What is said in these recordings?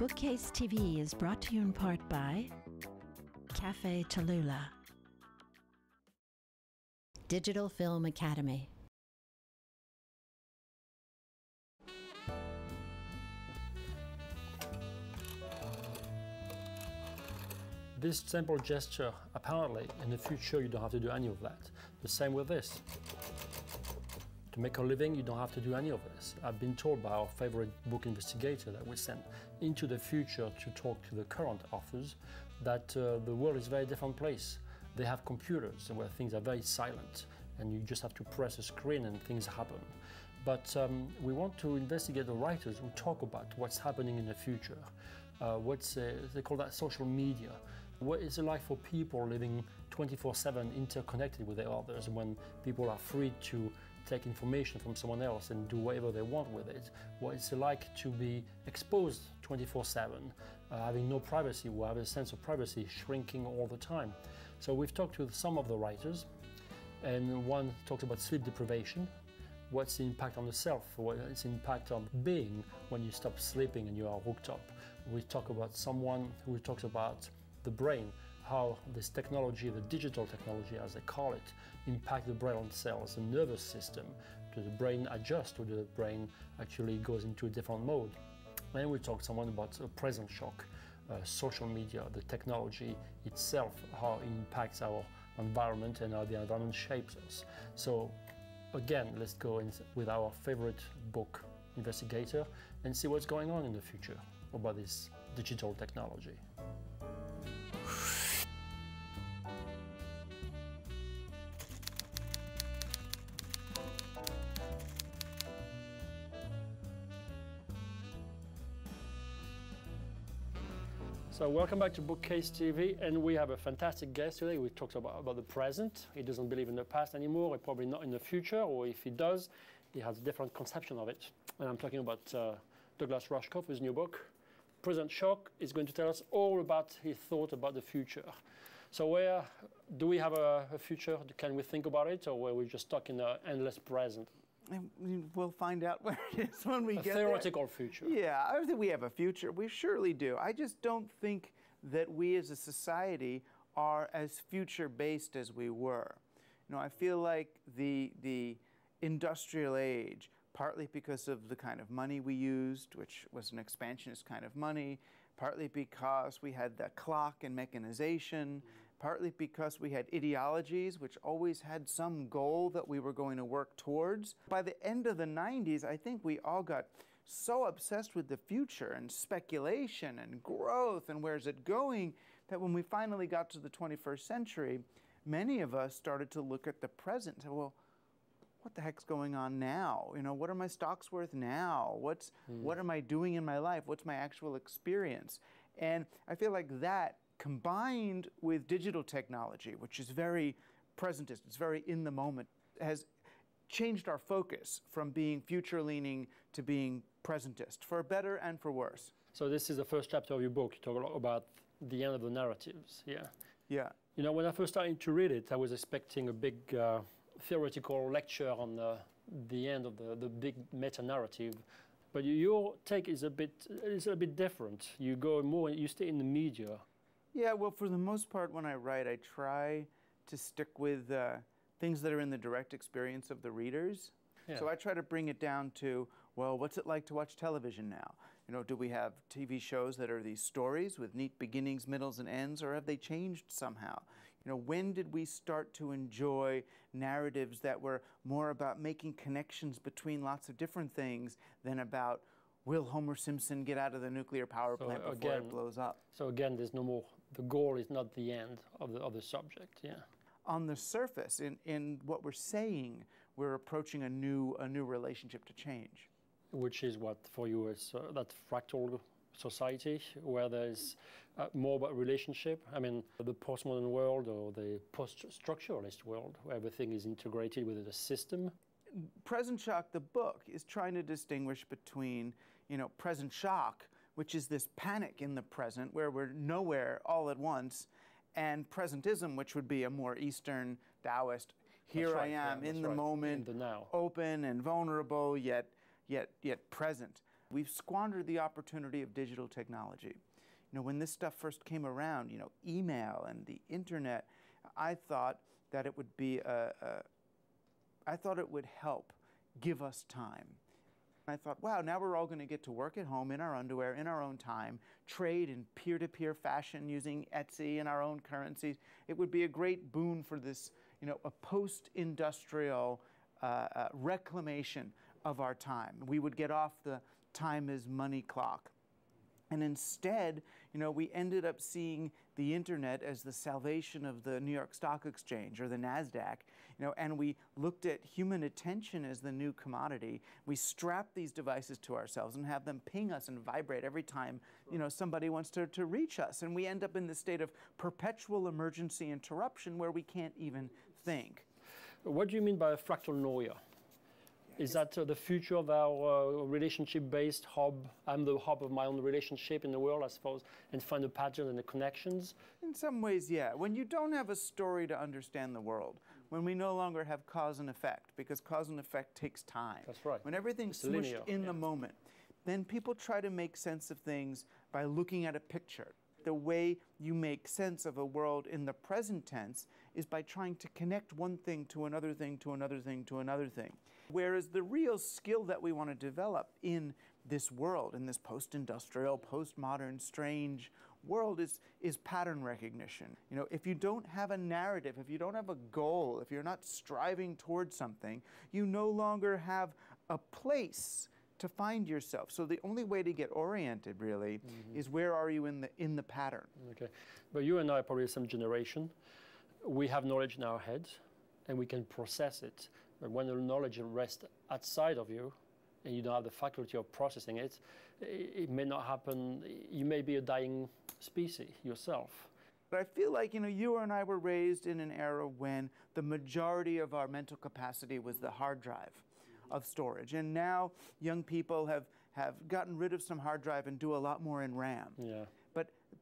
Bookcase TV is brought to you in part by Cafe Tallulah, Digital Film Academy. This simple gesture, apparently, in the future you don't have to do any of that. The same with this. To make a living, you don't have to do any of this. I've been told by our favorite book investigator that we send into the future to talk to the current authors that the world is a very different place. They have computers where things are very silent and you just have to press a screen and things happen. But we want to investigate the writers who talk about what's happening in the future. They call that social media. What is it like for people living 24/7 interconnected with their others when people are free to take information from someone else and do whatever they want with it? What it's like to be exposed 24/7, having no privacy, or have a sense of privacy shrinking all the time. So we've talked to some of the writers, and one talked about sleep deprivation. What's the impact on the self? What's the impact on being when you stop sleeping and you are hooked up? We talk about someone who talks about the brain, how this technology, the digital technology as they call it, impact the brain cells, the nervous system. Do the brain adjust, or the brain actually goes into a different mode? Then we talk to someone about present shock, social media, the technology itself, how it impacts our environment and how the environment shapes us. So again, let's go in with our favorite book investigator and see what's going on in the future about this digital technology. So welcome back to Bookcase TV, and we have a fantastic guest today. We talked about the present. He doesn't believe in the past anymore, and probably not in the future, or if he does, he has a different conception of it. And I'm talking about Douglas Rushkoff, his new book, Present Shock, is going to tell us all about his thought about the future. So where do we have a future? Can we think about it, or are we just stuck in an endless present? We'll find out where it is when we get there. A theoretical future. Yeah, I think we have a future. We surely do. I just don't think that we as a society are as future-based as we were. You know, I feel like the industrial age, partly because of the kind of money we used, which was an expansionist kind of money, partly because we had the clock and mechanization, partly because we had ideologies which always had some goal that we were going to work towards. By the end of the 90s, I think we all got so obsessed with the future and speculation and growth and where's it going that when we finally got to the 21st century, many of us started to look at the present and say, well, what the heck's going on now? You know, what are my stocks worth now? What am I doing in my life? What's my actual experience? And I feel like that, combined with digital technology, which is very presentist, it's very in the moment, has changed our focus from being future-leaning to being presentist, for better and for worse. So this is the first chapter of your book. You talk a lot about the end of the narratives, yeah? Yeah. You know, when I first started to read it, I was expecting a big theoretical lecture on the end of the big meta-narrative. But your take is a bit different. You go more, you stay in the media. Yeah, well, for the most part, when I write, I try to stick with things that are in the direct experience of the readers. Yeah. So I try to bring it down to, well, what's it like to watch television now? You know, do we have TV shows that are these stories with neat beginnings, middles, and ends, or have they changed somehow? You know, when did we start to enjoy narratives that were more about making connections between lots of different things than about will Homer Simpson get out of the nuclear power plant before it blows up? So again, there's no more, the goal is not the end of the subject, yeah. On the surface, in what we're saying, we're approaching a new relationship to change. Which is what for you is that fractal society where there's more about relationship. I mean, the postmodern world or the post-structuralist world where everything is integrated within a system. Present Shock, the book, is trying to distinguish between, you know, present shock, which is this panic in the present where we're nowhere all at once, and presentism, which would be a more Eastern Taoist, here I am in the moment, in the now, open and vulnerable, yet present. We've squandered the opportunity of digital technology. You know, when this stuff first came around, you know, email and the internet, I thought that it would be I thought it would help give us time. I thought, wow, now we're all going to get to work at home in our underwear, in our own time, trade in peer-to-peer fashion using Etsy and our own currencies. It would be a great boon for this, you know, a post-industrial reclamation of our time. We would get off the time is money clock. And instead, you know, we ended up seeing the internet as the salvation of the New York Stock Exchange or the NASDAQ, you know, and we looked at human attention as the new commodity. We strapped these devices to ourselves and have them ping us and vibrate every time, you know, somebody wants to reach us. And we end up in this state of perpetual emergency interruption where we can't even think. What do you mean by a fractal noia? Is that the future of our relationship-based hub? I'm the hub of my own relationship in the world, I suppose, and find the patterns and the connections? In some ways, yeah. When you don't have a story to understand the world, when we no longer have cause and effect, because cause and effect takes time. That's right. When everything's smushed in the moment, then people try to make sense of things by looking at a picture. The way you make sense of a world in the present tense is by trying to connect one thing to another thing, to another thing, to another thing. Whereas the real skill that we want to develop in this world, in this post-industrial, post-modern, strange world is pattern recognition. You know, if you don't have a narrative, if you don't have a goal, if you're not striving towards something, you no longer have a place to find yourself. So the only way to get oriented, really, is where are you in the pattern. Okay, but you and I are probably the same generation. We have knowledge in our heads, and we can process it. But when the knowledge rests outside of you, and you don't have the faculty of processing it, it may not happen. You may be a dying species yourself. But I feel like, you know, you and I were raised in an era when the majority of our mental capacity was the hard drive of storage. And now young people have gotten rid of some hard drive and do a lot more in RAM. Yeah.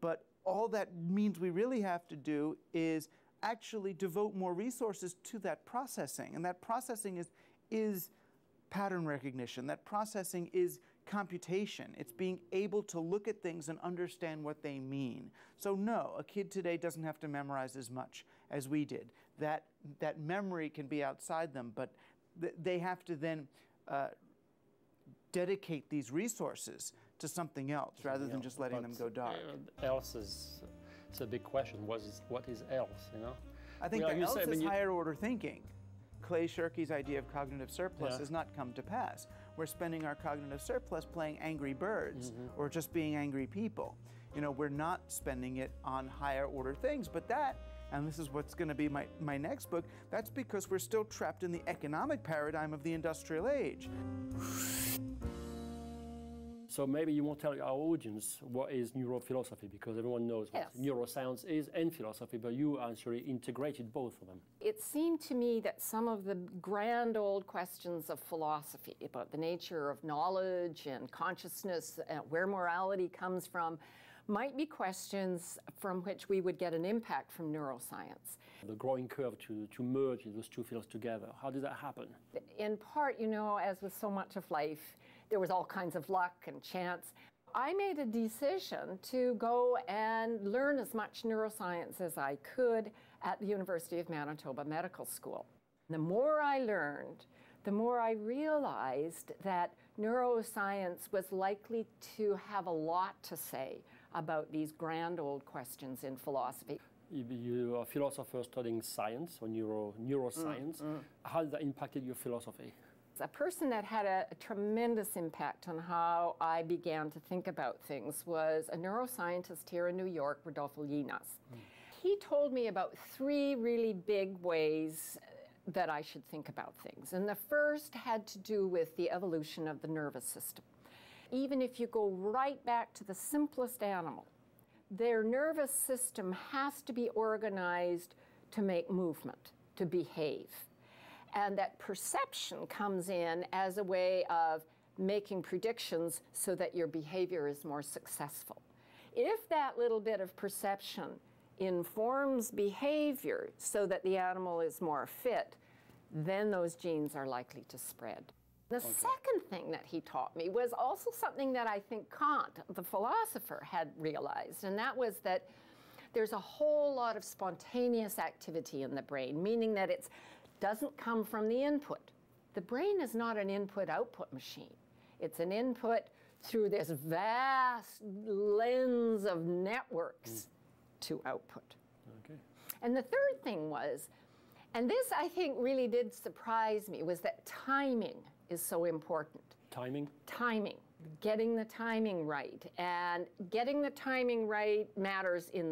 But all that means we really have to do is actually devote more resources to that processing. And that processing is pattern recognition. That processing is computation. It's being able to look at things and understand what they mean. So no, a kid today doesn't have to memorize as much as we did. That memory can be outside them, but they have to then dedicate these resources to something else rather than just letting them go dark. Else is it's a big question. What is else? You know. I think that else is higher order thinking. Clay Shirky's idea of cognitive surplus has not come to pass. We're spending our cognitive surplus playing Angry Birds or just being angry people. You know, we're not spending it on higher order things. But that, and this is what's going to be my next book, that's because we're still trapped in the economic paradigm of the industrial age. So maybe you won't tell our audience what is neuro-philosophy, because everyone knows what neuroscience is and philosophy, but you actually integrated both of them. It seemed to me that some of the grand old questions of philosophy about the nature of knowledge and consciousness, where morality comes from, might be questions from which we would get an impact from neuroscience. The growing curve to merge those two fields together, how did that happen? In part, you know, as with so much of life, there was all kinds of luck and chance. I made a decision to go and learn as much neuroscience as I could at the University of Manitoba Medical School. The more I learned, the more I realized that neuroscience was likely to have a lot to say about these grand old questions in philosophy. You're a philosopher studying science or neuroscience. How has that impacted your philosophy? A person that had a tremendous impact on how I began to think about things was a neuroscientist here in New York, Rodolfo Llinas. He told me about three really big ways that I should think about things. And the first had to do with the evolution of the nervous system. Even if you go right back to the simplest animal, their nervous system has to be organized to make movement, to behave. And that perception comes in as a way of making predictions so that your behavior is more successful. If that little bit of perception informs behavior so that the animal is more fit, then those genes are likely to spread. The second thing that he taught me was also something that I think Kant, the philosopher, had realized, and that was that there's a whole lot of spontaneous activity in the brain, meaning that it doesn't come from the input. The brain is not an input-output machine. It's an input through this vast lens of networks to output. Okay. And the third thing was, and this I think really did surprise me, was that timing is so important. Timing? Timing. Getting the timing right. And getting the timing right matters in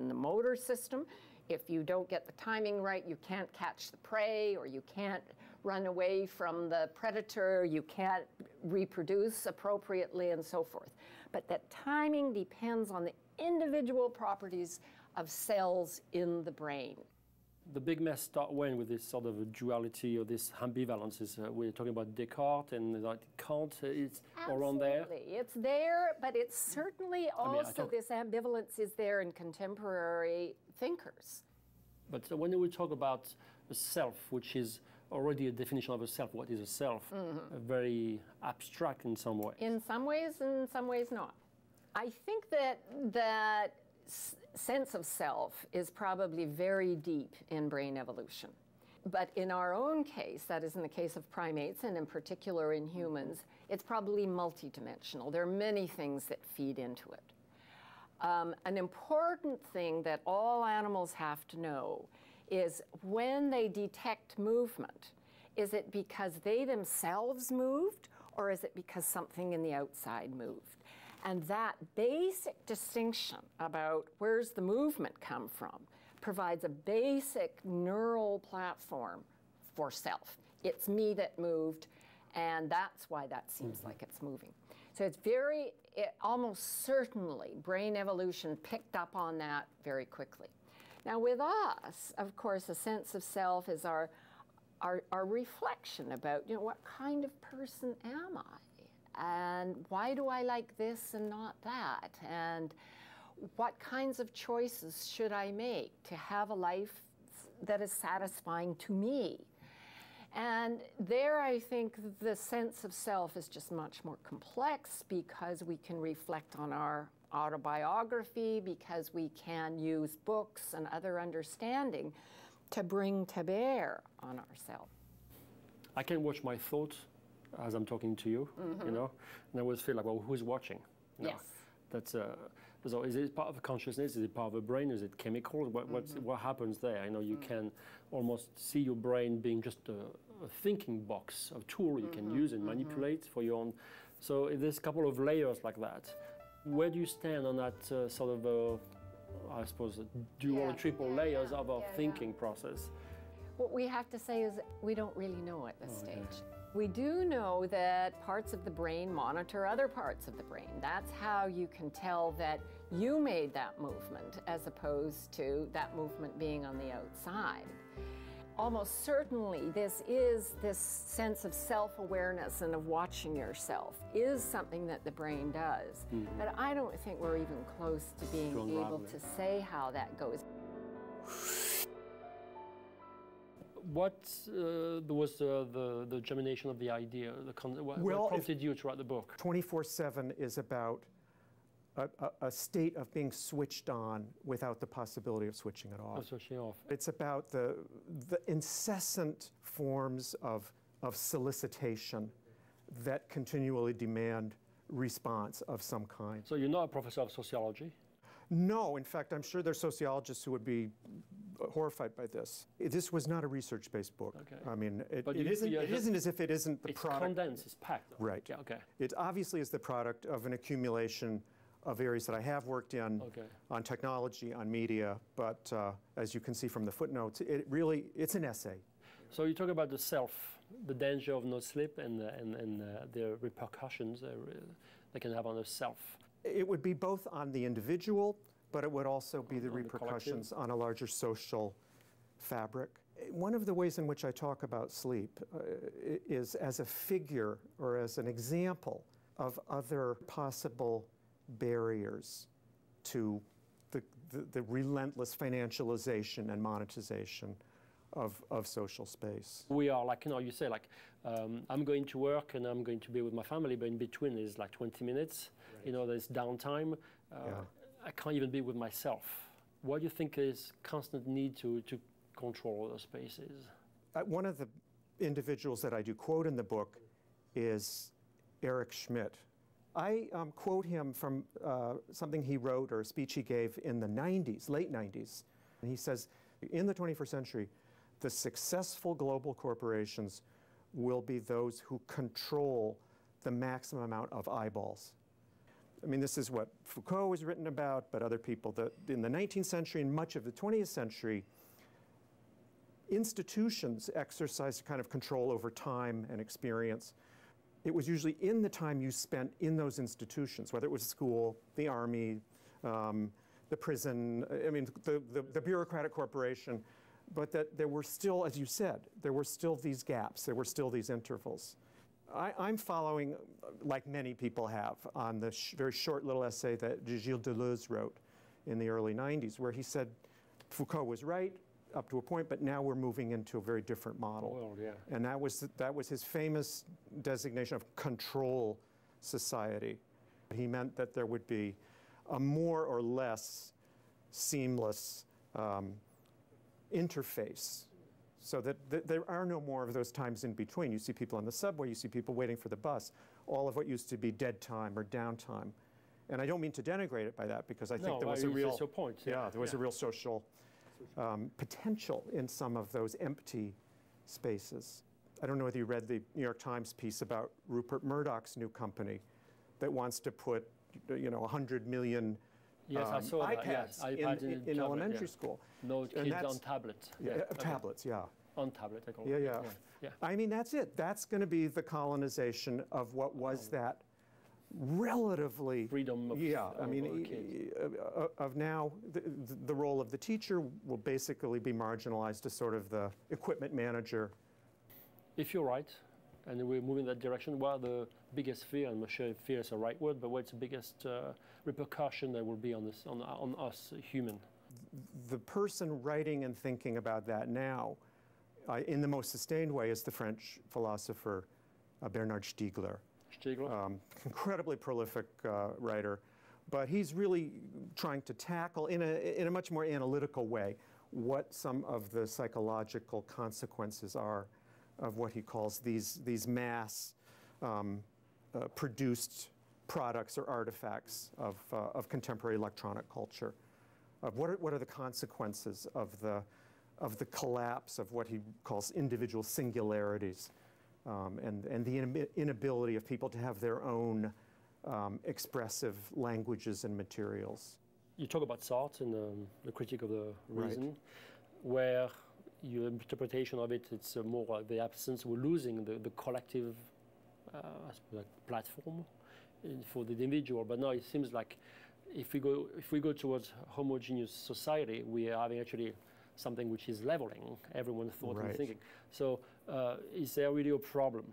the motor system. If you don't get the timing right, you can't catch the prey, or you can't run away from the predator, you can't reproduce appropriately, and so forth. But that timing depends on the individual properties of cells in the brain. The big mess starts when with this sort of duality or this ambivalence. We're talking about Descartes and like Kant. It's around there. Absolutely, it's there, but it's certainly also this ambivalence is there in contemporary thinkers. But when we talk about a self, which is already a definition of a self, what is a self? Very abstract in some ways. In some ways, and in some ways not. I think that sense of self is probably very deep in brain evolution. But in our own case, that is in the case of primates, and in particular in humans, it's probably multidimensional. There are many things that feed into it. An important thing that all animals have to know is when they detect movement, is it because they themselves moved, or is it because something in the outside moved? And that basic distinction about where's the movement come from provides a basic neural platform for self. It's me that moved, and that's why that seems like it's moving. So it's almost certainly, brain evolution picked up on that very quickly. Now with us, of course, a sense of self is our reflection about, what kind of person am I? And why do I like this and not that? And what kinds of choices should I make to have a life that is satisfying to me? And there I think the sense of self is just much more complex because we can reflect on our autobiography, because we can use books and other understanding to bring to bear on ourselves. I can watch my thoughts as I'm talking to you, and I always feel like, well, who's watching? Yes. That's so is it part of consciousness? Is it part of the brain? Is it chemical? What happens there? You can almost see your brain being just a thinking box, a tool you can use and manipulate for your own. So there's a couple of layers like that. Where do you stand on that sort of, I suppose, dual or triple layers of our thinking process? What we have to say is we don't really know at this stage. We do know that parts of the brain monitor other parts of the brain. That's how you can tell that you made that movement as opposed to that movement being on the outside. Almost certainly this sense of self-awareness and of watching yourself is something that the brain does. But I don't think we're even close to being able to say how that goes. What was the germination of the idea? What prompted you to write the book? 24/7 is about a state of being switched on without the possibility of switching it off. Switching off. It's about the incessant forms of solicitation that continually demand response of some kind. So you're not a professor of sociology? No, in fact, I'm sure there's sociologists who would be horrified by this. This was not a research-based book. Okay. I mean, it isn't as if it isn't the product. It's condensed, it's packed. Right. Yeah, okay. It obviously is the product of an accumulation of areas that I have worked in on technology, on media, but as you can see from the footnotes, it's an essay. So you talk about the self, the danger of no sleep, and the repercussions they can have on the self. It would be both on the individual, but it would also be the repercussions on a larger social fabric. One of the ways in which I talk about sleep is as a figure or as an example of other possible barriers to the relentless financialization and monetization of social space. We are like, you say like, I'm going to work and I'm going to be with my family, but in between is like 20 minutes, right. There's downtime. I can't even be with myself. What do you think is constant need to control those spaces? One of the individuals that I do quote in the book is Eric Schmidt. I quote him from something he wrote or a speech he gave in the 90s, late 90s. And he says, in the 21st century, the successful global corporations will be those who control the maximum amount of eyeballs. I mean, this is what Foucault was written about, but other people. In the 19th century and much of the 20th century, institutions exercised a kind of control over time and experience. It was usually in the time you spent in those institutions, whether it was school, the army, the prison, I mean, the bureaucratic corporation, but that there were still, as you said, there were still these gaps, there were still these intervals. I'm following, like many people have, on the very short little essay that Gilles Deleuze wrote in the early 90s, where he said Foucault was right up to a point, but now we're moving into a very different model. Well, yeah. And that was his famous designation of control society. He meant that there would be a more or less seamless interface, so that there are no more of those times in between. You see people on the subway, you see people waiting for the bus, all of what used to be dead time or downtime. And I don't mean to denigrate it by that, because I think there was a real, point. There was a real social potential in some of those empty spaces. I don't know whether you read the New York Times piece about Rupert Murdoch's new company that wants to put, 100 million I saw iPads, that, yes. iPads in elementary school. No kids on tablets. Tablets, On tablet, I call it. Yeah. I mean, that's it. That's going to be the colonization of what was that relatively freedom of of now the role of the teacher will basically be marginalized to sort of the equipment manager. If you're right, and we're moving in that direction, what are the biggest fear? I'm not sure if fear is the right word, but what's the biggest repercussion that will be on this, on us human? The person writing and thinking about that now, in the most sustained way, is the French philosopher Bernard Stiegler. Incredibly prolific writer, but he's really trying to tackle in a much more analytical way what some of the psychological consequences are of what he calls these mass produced products or artifacts of contemporary electronic culture. What are the consequences of the collapse of what he calls individual singularities? And the inability of people to have their own expressive languages and materials. You talk about Sartre in the Critique of the Reason, where your interpretation of it, it's more like the absence, we're losing the collective platform for the individual. But now it seems like if we go towards homogeneous society, we are having actually something which is leveling everyone's thought and thinking. So is there really a problem?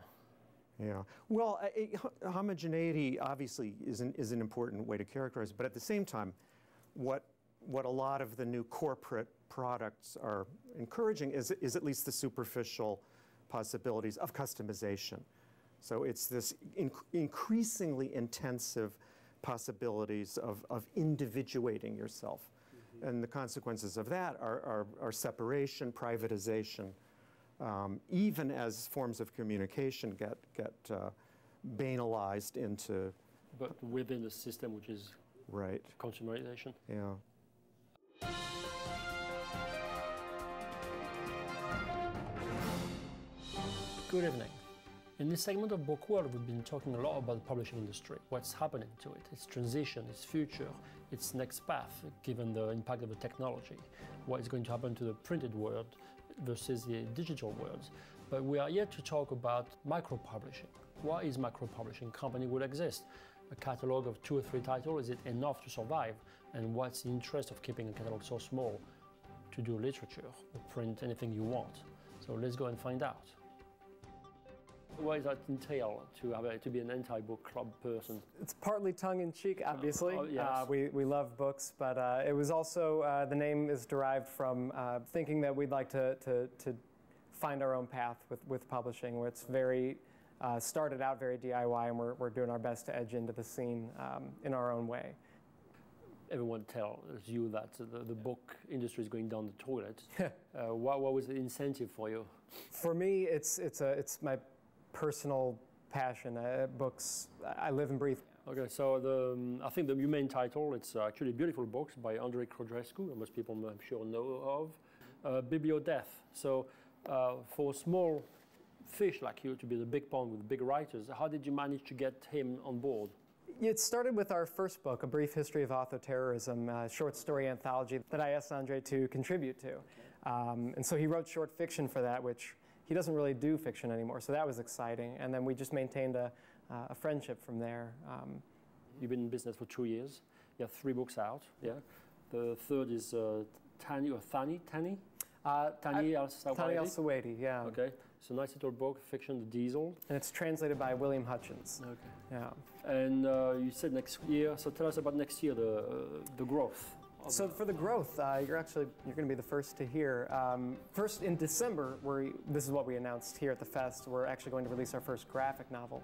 Yeah. Well, homogeneity obviously is an important way to characterize it, but at the same time, what a lot of the new corporate products are encouraging is at least the superficial possibilities of customization. So it's this increasingly intensive possibilities of individuating yourself. And the consequences of that are separation, privatization, even as forms of communication get banalized into... But within the system, which is consumerization. Yeah. Good evening. In this segment of Book World, we've been talking a lot about the publishing industry, what's happening to it, its transition, its future, its next path, given the impact of the technology, what is going to happen to the printed world versus the digital world. But we are yet to talk about micro-publishing. What is micro-publishing? Company will exist. A catalog of 2 or 3 titles, is it enough to survive? And what's the interest of keeping a catalog so small to do literature or print anything you want? So let's go and find out. What does that entail to be an anti-book club person? It's partly tongue-in-cheek, obviously. Yes. We love books, but it was also, the name is derived from thinking that we'd like to find our own path with publishing, where it's very, started out very DIY, and we're doing our best to edge into the scene in our own way. Everyone tells you that the book industry is going down the toilet. What was the incentive for you? For me, it's my personal passion. Books, I live and breathe. Okay, so I think the main title, it's actually Beautiful Books by Andrei Codrescu, most people I'm sure know of. Bibliodeath. So for a small fish like you to be the big pond with big writers, how did you manage to get him on board? It started with our first book, A Brief History of Author-Terrorism, a short story anthology that I asked Andre to contribute to. And so he wrote short fiction for that, which he doesn't really do fiction anymore, so that was exciting. And then we just maintained a friendship from there. You've been in business for 2 years. You have 3 books out. Yeah. The third is Tani Tani al-Sawaidi, yeah. Okay, so nice little book, fiction, The Diesel. And it's translated by William Hutchins. Okay. Yeah. And you said next year, so tell us about next year, the growth. So for the growth, you're going to be the first to hear. First in December, this is what we announced here at the Fest, we're actually going to release our first graphic novel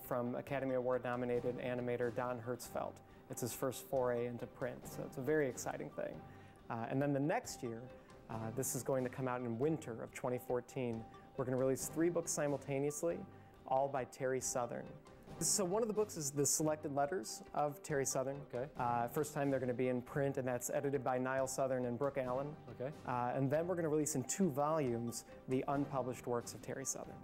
from Academy Award nominated animator Don Hertzfeldt. It's his first foray into print, so it's a very exciting thing. And then the next year, this is going to come out in winter of 2014. We're going to release 3 books simultaneously, all by Terry Southern. So one of the books is the Selected Letters of Terry Southern. Okay. First time they're going to be in print, and that's edited by Niall Southern and Brooke Allen. Okay. And then we're going to release in 2 volumes the unpublished works of Terry Southern.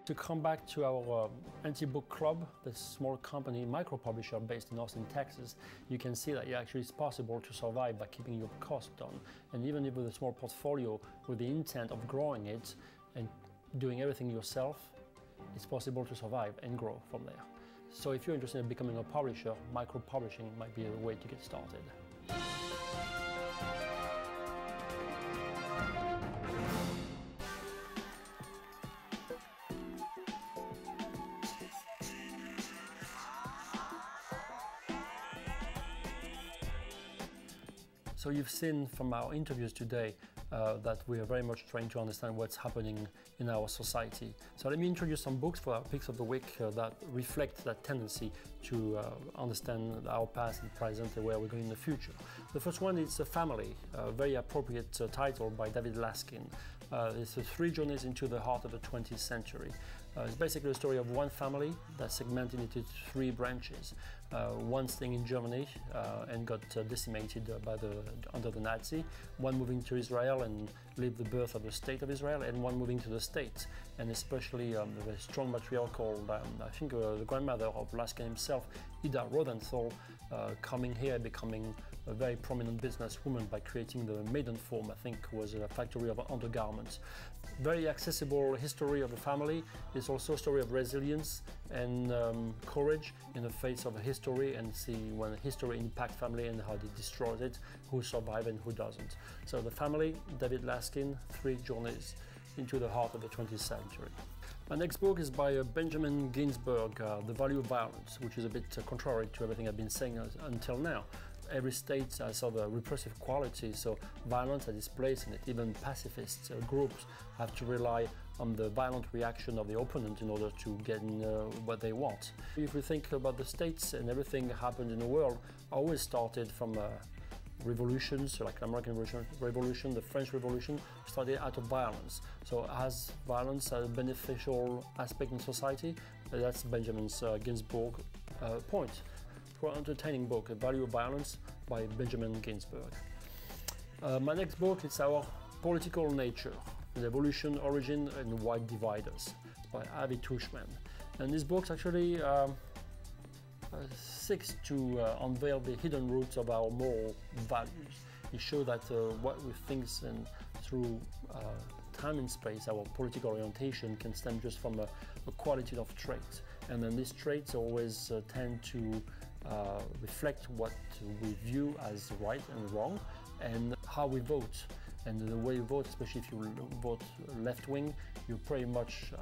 To come back to our Antibook Club, the small company, micro-publisher based in Austin, Texas, you can see that actually it's possible to survive by keeping your costs down. And even if with a small portfolio, with the intent of growing it and doing everything yourself, it's possible to survive and grow from there. So if you're interested in becoming a publisher, micro-publishing might be the way to get started. So you've seen from our interviews today that we are very much trying to understand what's happening in our society. So let me introduce some books for our picks of the week that reflect that tendency to understand our past and present and where we're going in the future. The first one is Family, a very appropriate title by David Laskin. It's 3 journeys into the heart of the 20th century. It's basically a story of one family that's segmented into 3 branches. One staying in Germany and got decimated under the Nazi, one moving to Israel and lived the birth of the state of Israel, and one moving to the States, and especially a very strong material called, I think the grandmother of Laskin himself, Ida Rosenthal, coming here, becoming a very prominent businesswoman by creating the Maidenform, I think was a factory of undergarments. Very accessible history of the family. It's also a story of resilience and courage in the face of a history, and see when history impacts family and how it destroys it, who survives and who doesn't. So The Family, David Laskin, 3 journeys into the heart of the 20th century. My next book is by Benjamin Ginsberg, The Value of Violence, which is a bit contrary to everything I've been saying until now. Every state has sort of a repressive quality, so violence has its place in it. Even pacifist groups have to rely on the violent reaction of the opponent in order to get what they want. If we think about the states and everything that happened in the world, always started from revolutions, like the American Revolution, the French Revolution, started out of violence. So has violence a beneficial aspect in society? That's Benjamin Ginsberg point. For an entertaining book, A Value of Violence by Benjamin Ginsberg. My next book is Our Political Nature, The Evolution, Origin and Wide Dividers by Avi Tuschman. And this book actually seeks to unveil the hidden roots of our moral values. It shows that what we think and through time and space, our political orientation can stem just from a qualitative trait. And then these traits always tend to reflect what we view as right and wrong, and how we vote. And the way you vote, especially if you vote left-wing, you're pretty much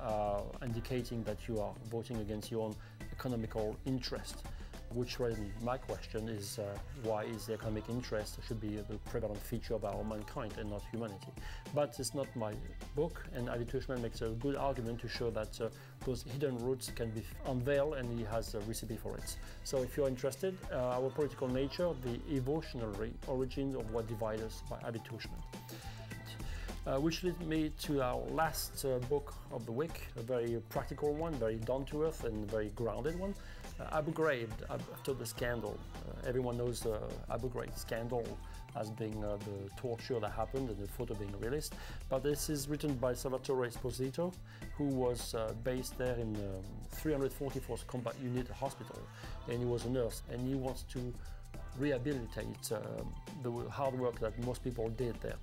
indicating that you are voting against your own economical interest. Which raises my question is why is the economic interest should be the prevalent feature of our mankind and not humanity. But it's not my book, and Avi Tuschman makes a good argument to show that those hidden roots can be unveiled, and he has a recipe for it. So if you're interested, Our Political Nature, the evolutionary origins of what divides us by Avi Tuschman. Which leads me to our last book of the week, a very practical one, very down-to-earth and very grounded one. Abu Ghraib, after the scandal. Everyone knows the Abu Ghraib scandal as being the torture that happened and the photo being released. But this is written by Salvatore Esposito, who was based there in 344th Combat Unit Hospital, and he was a nurse, and he wants to rehabilitate the hard work that most people did there.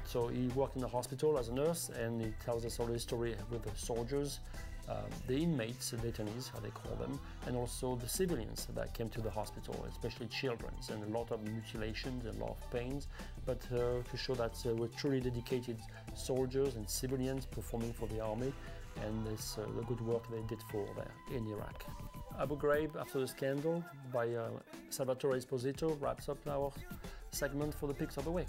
So he worked in the hospital as a nurse, and he tells us all the history with the soldiers, the inmates, the detainees, how they call them, and also the civilians that came to the hospital, especially children, and a lot of mutilations and a lot of pains, but to show that we're truly dedicated soldiers and civilians performing for the army, and this the good work they did for there in Iraq. Abu Ghraib, After the Scandal, by Salvatore Esposito, wraps up our segment for the Picks of the Week.